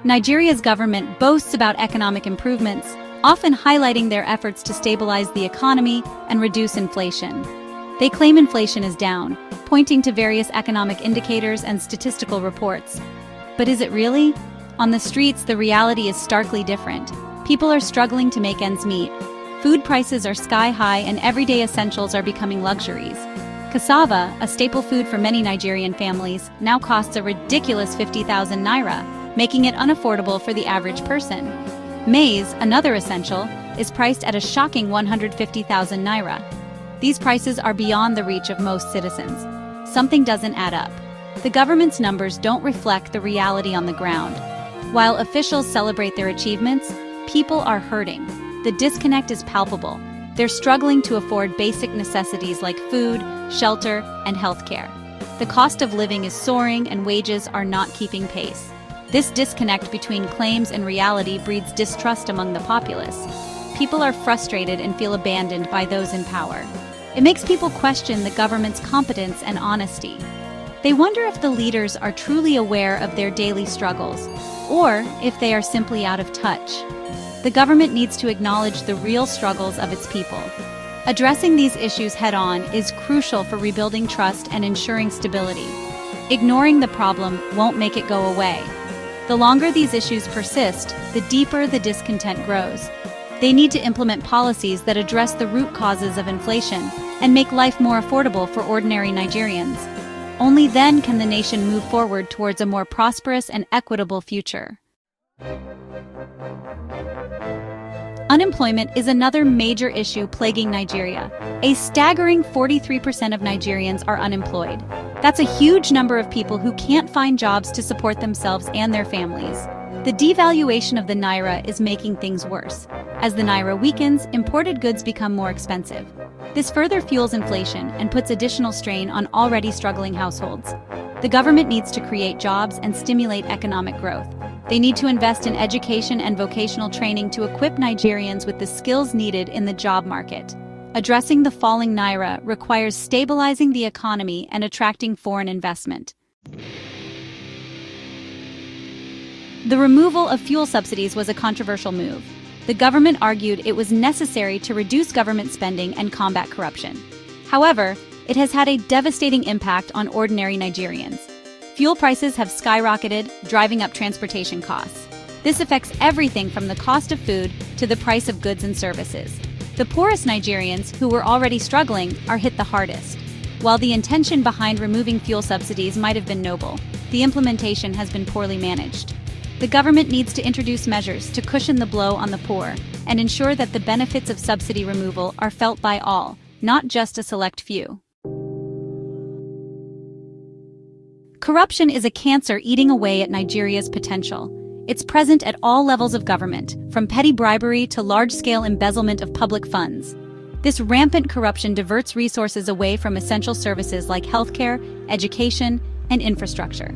Nigeria's government boasts about economic improvements, often highlighting their efforts to stabilize the economy and reduce inflation. They claim inflation is down, pointing to various economic indicators and statistical reports. But is it really? On the streets, the reality is starkly different. People are struggling to make ends meet. Food prices are sky high and everyday essentials are becoming luxuries. Cassava, a staple food for many Nigerian families, now costs a ridiculous 50,000 naira, making it unaffordable for the average person. Maize, another essential, is priced at a shocking 150,000 naira. These prices are beyond the reach of most citizens. Something doesn't add up. The government's numbers don't reflect the reality on the ground. While officials celebrate their achievements, people are hurting. The disconnect is palpable. They're struggling to afford basic necessities like food, shelter, and healthcare. The cost of living is soaring and wages are not keeping pace. This disconnect between claims and reality breeds distrust among the populace. People are frustrated and feel abandoned by those in power. It makes people question the government's competence and honesty. They wonder if the leaders are truly aware of their daily struggles, or if they are simply out of touch. The government needs to acknowledge the real struggles of its people. Addressing these issues head-on is crucial for rebuilding trust and ensuring stability. Ignoring the problem won't make it go away. The longer these issues persist, the deeper the discontent grows. They need to implement policies that address the root causes of inflation and make life more affordable for ordinary Nigerians. Only then can the nation move forward towards a more prosperous and equitable future. Unemployment is another major issue plaguing Nigeria. A staggering 43% of Nigerians are unemployed. That's a huge number of people who can't find jobs to support themselves and their families. The devaluation of the naira is making things worse. As the naira weakens, imported goods become more expensive. This further fuels inflation and puts additional strain on already struggling households. The government needs to create jobs and stimulate economic growth. They need to invest in education and vocational training to equip Nigerians with the skills needed in the job market. Addressing the falling naira requires stabilizing the economy and attracting foreign investment. The removal of fuel subsidies was a controversial move. The government argued it was necessary to reduce government spending and combat corruption. However, it has had a devastating impact on ordinary Nigerians. Fuel prices have skyrocketed, driving up transportation costs. This affects everything from the cost of food to the price of goods and services. The poorest Nigerians, who were already struggling, are hit the hardest. While the intention behind removing fuel subsidies might have been noble, the implementation has been poorly managed. The government needs to introduce measures to cushion the blow on the poor and ensure that the benefits of subsidy removal are felt by all, not just a select few. Corruption is a cancer eating away at Nigeria's potential. It's present at all levels of government, from petty bribery to large-scale embezzlement of public funds. This rampant corruption diverts resources away from essential services like healthcare, education, and infrastructure.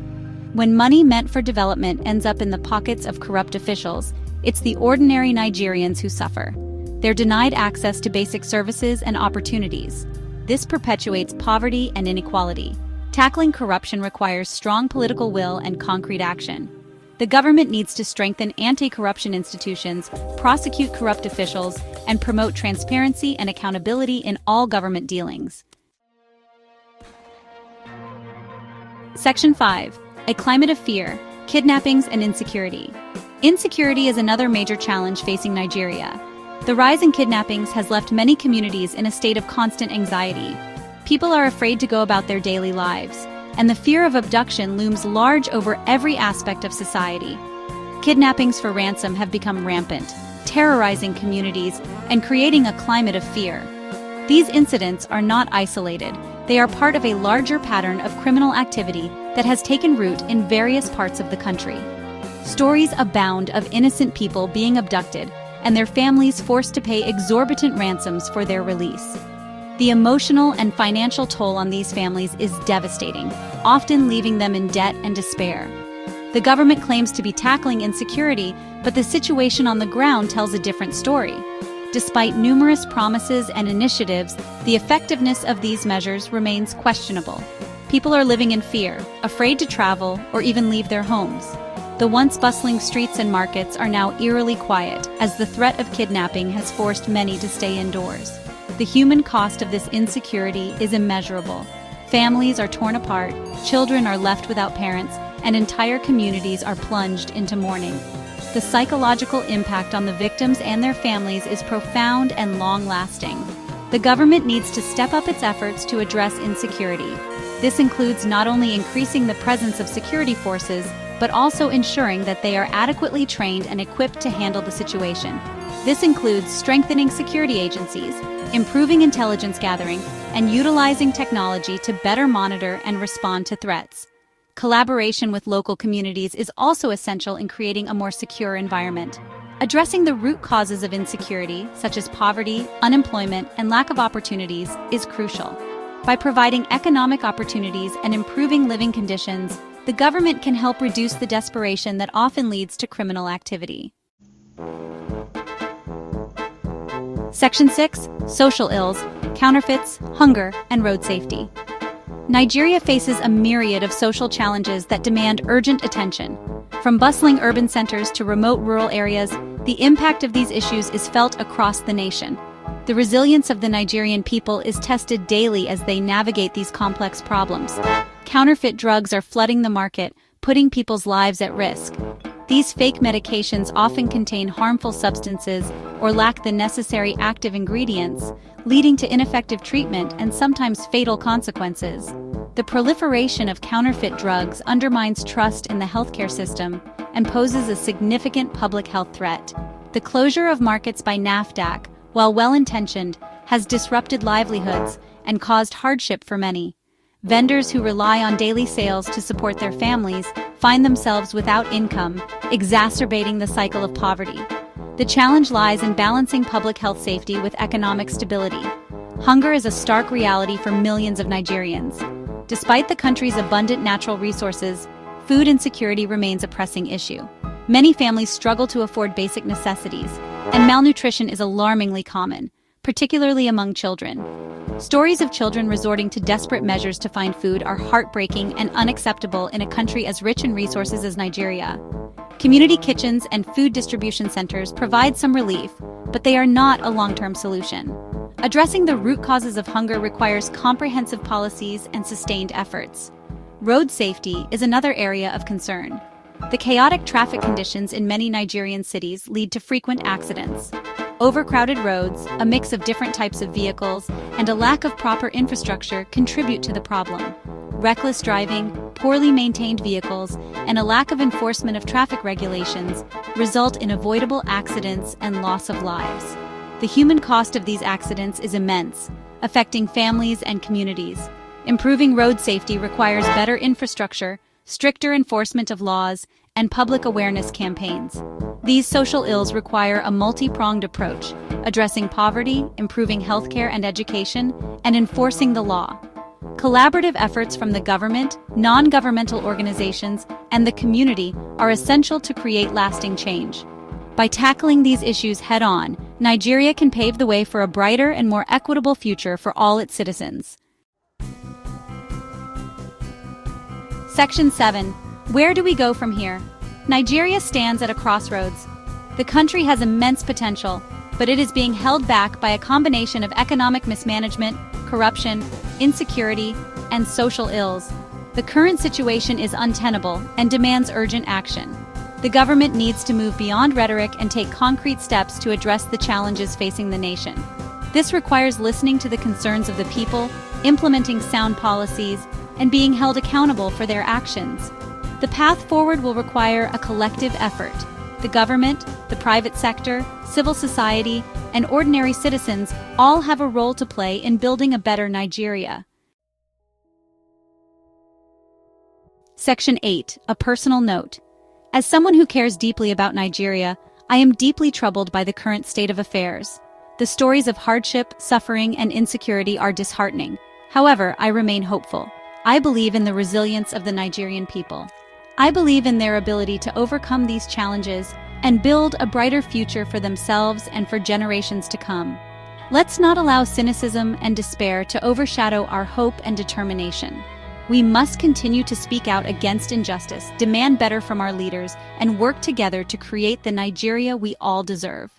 When money meant for development ends up in the pockets of corrupt officials, it's the ordinary Nigerians who suffer. They're denied access to basic services and opportunities. This perpetuates poverty and inequality. Tackling corruption requires strong political will and concrete action. The government needs to strengthen anti-corruption institutions, prosecute corrupt officials, and promote transparency and accountability in all government dealings. Section 5. A climate of fear, kidnappings, and insecurity. Insecurity is another major challenge facing Nigeria. The rise in kidnappings has left many communities in a state of constant anxiety. People are afraid to go about their daily lives, and the fear of abduction looms large over every aspect of society. Kidnappings for ransom have become rampant, terrorizing communities and creating a climate of fear. These incidents are not isolated. They are part of a larger pattern of criminal activity that has taken root in various parts of the country. Stories abound of innocent people being abducted and their families forced to pay exorbitant ransoms for their release. The emotional and financial toll on these families is devastating, often leaving them in debt and despair. The government claims to be tackling insecurity, but the situation on the ground tells a different story. Despite numerous promises and initiatives, the effectiveness of these measures remains questionable. People are living in fear, afraid to travel or even leave their homes. The once bustling streets and markets are now eerily quiet, as the threat of kidnapping has forced many to stay indoors. The human cost of this insecurity is immeasurable. Families are torn apart, children are left without parents, and entire communities are plunged into mourning. The psychological impact on the victims and their families is profound and long-lasting. The government needs to step up its efforts to address insecurity. This includes not only increasing the presence of security forces, but also ensuring that they are adequately trained and equipped to handle the situation. This includes strengthening security agencies, improving intelligence gathering, and utilizing technology to better monitor and respond to threats. Collaboration with local communities is also essential in creating a more secure environment. Addressing the root causes of insecurity, such as poverty, unemployment, and lack of opportunities, is crucial. By providing economic opportunities and improving living conditions, the government can help reduce the desperation that often leads to criminal activity. Section 6. Social ills, counterfeits, hunger, and road safety. Nigeria faces a myriad of social challenges that demand urgent attention. From bustling urban centers to remote rural areas, the impact of these issues is felt across the nation. The resilience of the Nigerian people is tested daily as they navigate these complex problems. Counterfeit drugs are flooding the market, putting people's lives at risk. These fake medications often contain harmful substances or lack the necessary active ingredients, leading to ineffective treatment and sometimes fatal consequences. The proliferation of counterfeit drugs undermines trust in the healthcare system and poses a significant public health threat. The closure of markets by NAFDAC, while well-intentioned, has disrupted livelihoods and caused hardship for many. Vendors who rely on daily sales to support their families find themselves without income, exacerbating the cycle of poverty. The challenge lies in balancing public health safety with economic stability. Hunger is a stark reality for millions of Nigerians. Despite the country's abundant natural resources, food insecurity remains a pressing issue. Many families struggle to afford basic necessities, and malnutrition is alarmingly common, particularly among children. Stories of children resorting to desperate measures to find food are heartbreaking and unacceptable in a country as rich in resources as Nigeria. Community kitchens and food distribution centers provide some relief, but they are not a long-term solution. Addressing the root causes of hunger requires comprehensive policies and sustained efforts. Road safety is another area of concern. The chaotic traffic conditions in many Nigerian cities lead to frequent accidents. Overcrowded roads, a mix of different types of vehicles, and a lack of proper infrastructure contribute to the problem. Reckless driving, poorly maintained vehicles, and a lack of enforcement of traffic regulations result in avoidable accidents and loss of lives. The human cost of these accidents is immense, affecting families and communities. Improving road safety requires better infrastructure, stricter enforcement of laws, and public awareness campaigns. These social ills require a multi-pronged approach, addressing poverty, improving healthcare and education, and enforcing the law. Collaborative efforts from the government, non-governmental organizations, and the community are essential to create lasting change. By tackling these issues head-on, Nigeria can pave the way for a brighter and more equitable future for all its citizens. Section 7. Where do we go from here? Nigeria stands at a crossroads. The country has immense potential, but it is being held back by a combination of economic mismanagement, corruption, insecurity, and social ills. The current situation is untenable and demands urgent action. The government needs to move beyond rhetoric and take concrete steps to address the challenges facing the nation. This requires listening to the concerns of the people, implementing sound policies, and being held accountable for their actions. The path forward will require a collective effort. The government, the private sector, civil society, and ordinary citizens all have a role to play in building a better Nigeria. Section 8. A personal note. As someone who cares deeply about Nigeria, I am deeply troubled by the current state of affairs. The stories of hardship, suffering, and insecurity are disheartening. However, I remain hopeful. I believe in the resilience of the Nigerian people. I believe in their ability to overcome these challenges and build a brighter future for themselves and for generations to come. Let's not allow cynicism and despair to overshadow our hope and determination. We must continue to speak out against injustice, demand better from our leaders, and work together to create the Nigeria we all deserve.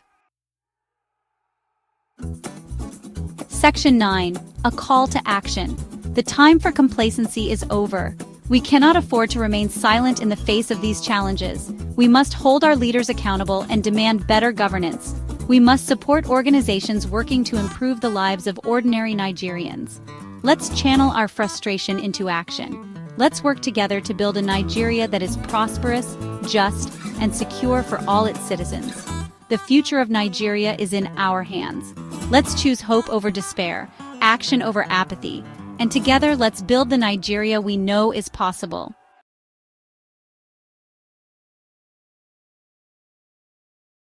Section 9. A call to action. The time for complacency is over. We cannot afford to remain silent in the face of these challenges. We must hold our leaders accountable and demand better governance. We must support organizations working to improve the lives of ordinary Nigerians. Let's channel our frustration into action. Let's work together to build a Nigeria that is prosperous, just, and secure for all its citizens. The future of Nigeria is in our hands. Let's choose hope over despair, action over apathy, and together let's build the Nigeria we know is possible.